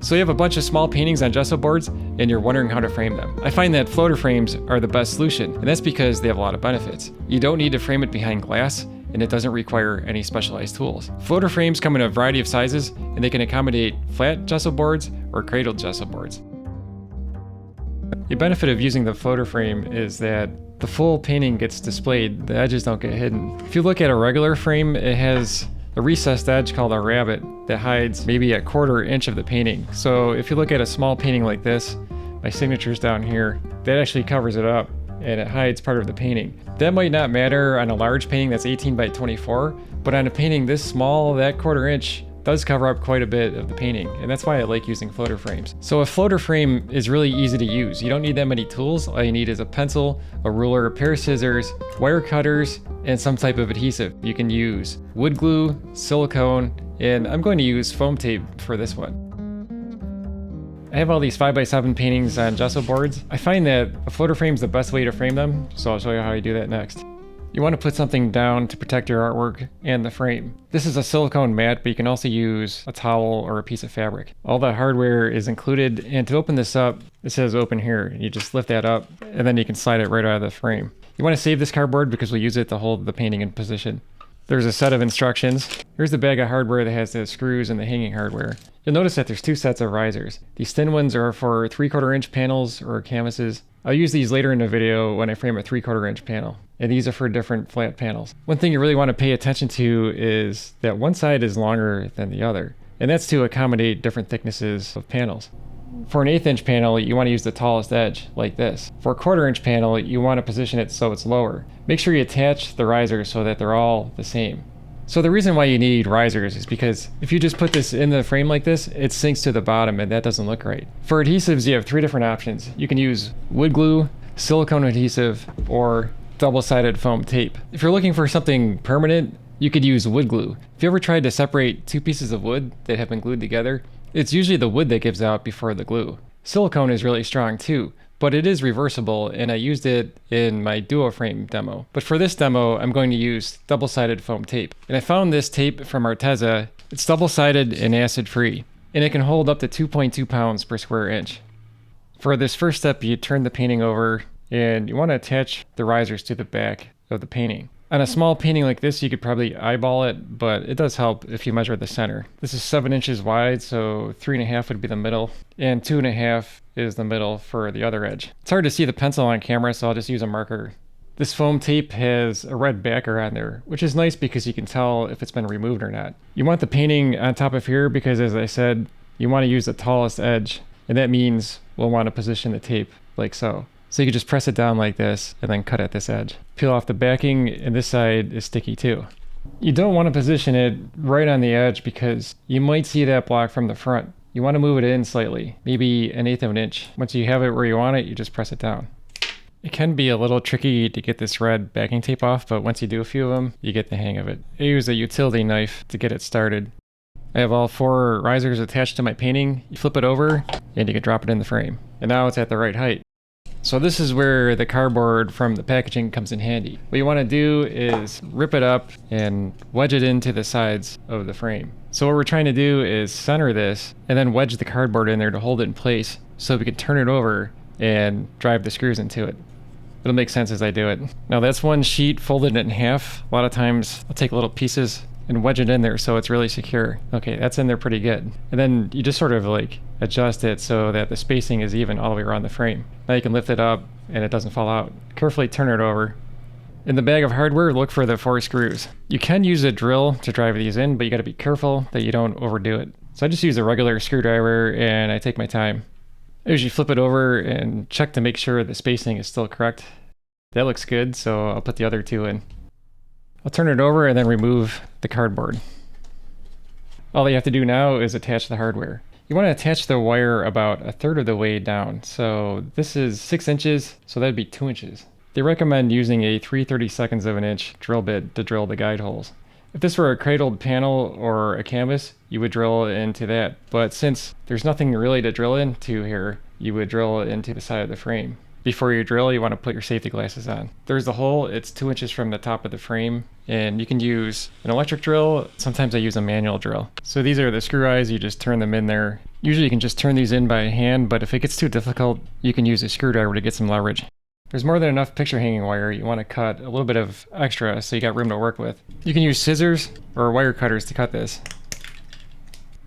So you have a bunch of small paintings on gesso boards and you're wondering how to frame them. I find that floater frames are the best solution, and that's because they have a lot of benefits. You don't need to frame it behind glass, and it doesn't require any specialized tools. Floater frames come in a variety of sizes, and they can accommodate flat gesso boards or cradled gesso boards. The benefit of using the floater frame is that the full painting gets displayed, the edges don't get hidden. If you look at a regular frame, it has a recessed edge called a rabbet that hides maybe a 1/4 inch of the painting. So if you look at a small painting like this, my signature's down here, that actually covers it up and it hides part of the painting. That might not matter on a large painting that's 18 by 24, but on a painting this small, that 1/4 inch does cover up quite a bit of the painting, and that's why I like using floater frames. So a floater frame is really easy to use. You don't need that many tools. All you need is a pencil, a ruler, a pair of scissors, wire cutters, and some type of adhesive. You can use wood glue, silicone, and I'm going to use foam tape for this one. I have all these 5x7 paintings on gesso boards. I find that a floater frame is the best way to frame them, so I'll show you how you do that next. You want to put something down to protect your artwork and the frame. This is a silicone mat, but you can also use a towel or a piece of fabric. All the hardware is included, and to open this up, it says open here. You just lift that up, and then you can slide it right out of the frame. You want to save this cardboard because we'll use it to hold the painting in position. There's a set of instructions. Here's the bag of hardware that has the screws and the hanging hardware. You'll notice that there's 2 sets of risers. These thin ones are for 3/4 inch panels or canvases. I'll use these later in the video when I frame a 3/4 inch panel. And these are for different flat panels. One thing you really want to pay attention to is that one side is longer than the other, and that's to accommodate different thicknesses of panels. For an 1/8 inch panel, you want to use the tallest edge, like this. For a 1/4 inch panel, you want to position it so it's lower. Make sure you attach the risers so that they're all the same. So the reason why you need risers is because if you just put this in the frame like this, it sinks to the bottom and that doesn't look right. For adhesives, you have 3 different options. You can use wood glue, silicone adhesive, or double-sided foam tape. If you're looking for something permanent, you could use wood glue. If you ever tried to separate 2 pieces of wood that have been glued together, it's usually the wood that gives out before the glue. Silicone is really strong too, but it is reversible, and I used it in my duo frame demo. But for this demo, I'm going to use double-sided foam tape. And I found this tape from Arteza. It's double-sided and acid-free, and it can hold up to 2.2 pounds per square inch. For this first step, you turn the painting over, and you want to attach the risers to the back of the painting. On a small painting like this, you could probably eyeball it, but it does help if you measure the center. This is 7 inches wide, so 3.5 would be the middle, and 2.5 is the middle for the other edge. It's hard to see the pencil on camera, so I'll just use a marker. This foam tape has a red backer on there, which is nice because you can tell if it's been removed or not. You want the painting on top of here because, as I said, you want to use the tallest edge, and that means we'll want to position the tape like so. So you can just press it down like this and then cut at this edge. Peel off the backing, and this side is sticky too. You don't want to position it right on the edge because you might see that block from the front. You want to move it in slightly, maybe 1/8 of an inch. Once you have it where you want it, you just press it down. It can be a little tricky to get this red backing tape off, but once you do a few of them, you get the hang of it. I use a utility knife to get it started. I have all 4 risers attached to my painting. You flip it over, and you can drop it in the frame. And now it's at the right height. So this is where the cardboard from the packaging comes in handy. What you want to do is rip it up and wedge it into the sides of the frame. So what we're trying to do is center this and then wedge the cardboard in there to hold it in place so we can turn it over and drive the screws into it. It'll make sense as I do it. Now that's one sheet folded in half. A lot of times I'll take little pieces and wedge it in there so it's really secure. Okay, that's in there pretty good. And then you just sort of like adjust it so that the spacing is even all the way around the frame. Now you can lift it up and it doesn't fall out. Carefully turn it over. In the bag of hardware, look for the 4 screws. You can use a drill to drive these in, but you gotta be careful that you don't overdo it. So I just use a regular screwdriver and I take my time. I usually flip it over and check to make sure the spacing is still correct. That looks good, so I'll put the other 2 in. I'll turn it over and then remove the cardboard. All you have to do now is attach the hardware. You want to attach the wire about 1/3 of the way down. So this is 6 inches, so that'd be 2 inches. They recommend using a 3/32 of an inch drill bit to drill the guide holes. If this were a cradled panel or a canvas, you would drill into that. But since there's nothing really to drill into here, you would drill into the side of the frame. Before you drill, you want to put your safety glasses on. There's the hole, it's 2 inches from the top of the frame, and you can use an electric drill. Sometimes I use a manual drill. So these are the screw eyes, you just turn them in there. Usually you can just turn these in by hand, but if it gets too difficult, you can use a screwdriver to get some leverage. There's more than enough picture hanging wire. You want to cut a little bit of extra so you got room to work with. You can use scissors or wire cutters to cut this.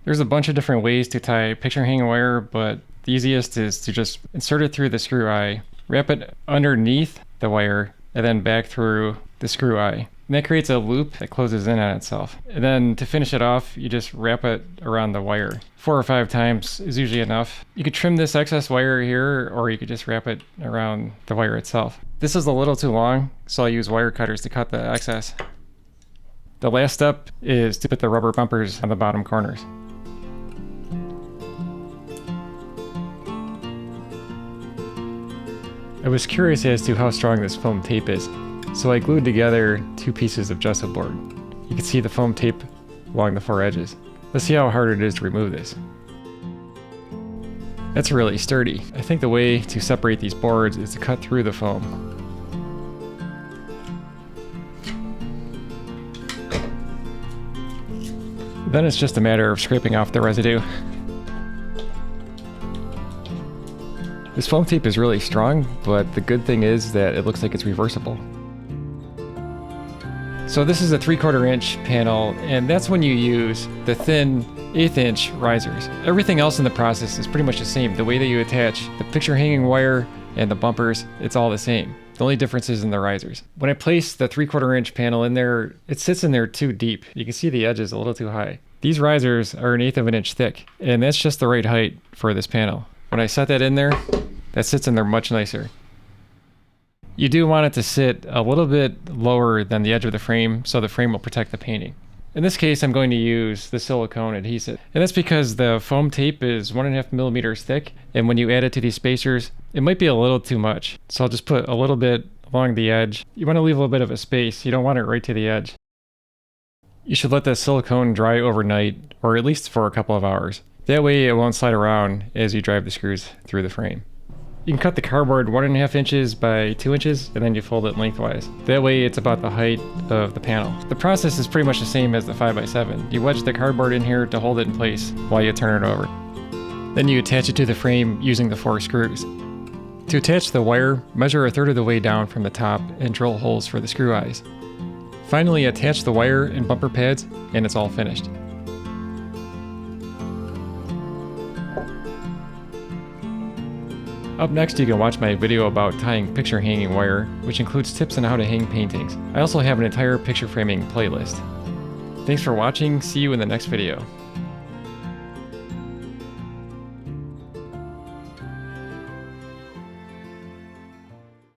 There's a bunch of different ways to tie picture hanging wire, but the easiest is to just insert it through the screw eye, wrap it underneath the wire, and then back through the screw eye. And that creates a loop that closes in on itself. And then to finish it off, you just wrap it around the wire. 4 or 5 times is usually enough. You could trim this excess wire here, or you could just wrap it around the wire itself. This is a little too long, so I'll use wire cutters to cut the excess. The last step is to put the rubber bumpers on the bottom corners. I was curious as to how strong this foam tape is, so I glued together 2 pieces of gesso board. You can see the foam tape along the 4 edges. Let's see how hard it is to remove this. That's really sturdy. I think the way to separate these boards is to cut through the foam. Then it's just a matter of scraping off the residue. This foam tape is really strong, but the good thing is that it looks like it's reversible. So this is a 3/4 inch panel, and that's when you use the thin 1/8 inch risers. Everything else in the process is pretty much the same. The way that you attach the picture hanging wire and the bumpers, it's all the same. The only difference is in the risers. When I place the 3/4 inch panel in there, it sits in there too deep. You can see the edges a little too high. These risers are 1/8 of an inch thick, and that's just the right height for this panel. When I set that in there, that sits in there much nicer. You do want it to sit a little bit lower than the edge of the frame so the frame will protect the painting. In this case, I'm going to use the silicone adhesive. And that's because the foam tape is 1.5 millimeters thick, and when you add it to these spacers, it might be a little too much. So I'll just put a little bit along the edge. You want to leave a little bit of a space. You don't want it right to the edge. You should let the silicone dry overnight, or at least for a couple of hours. That way it won't slide around as you drive the screws through the frame. You can cut the cardboard 1.5 inches by 2 inches, and then you fold it lengthwise. That way it's about the height of the panel. The process is pretty much the same as the 5x7. You wedge the cardboard in here to hold it in place while you turn it over. Then you attach it to the frame using the 4 screws. To attach the wire, measure 1/3 of the way down from the top and drill holes for the screw eyes. Finally, attach the wire and bumper pads, and it's all finished. Up next, you can watch my video about tying picture hanging wire, which includes tips on how to hang paintings. I also have an entire picture framing playlist. Thanks for watching, see you in the next video.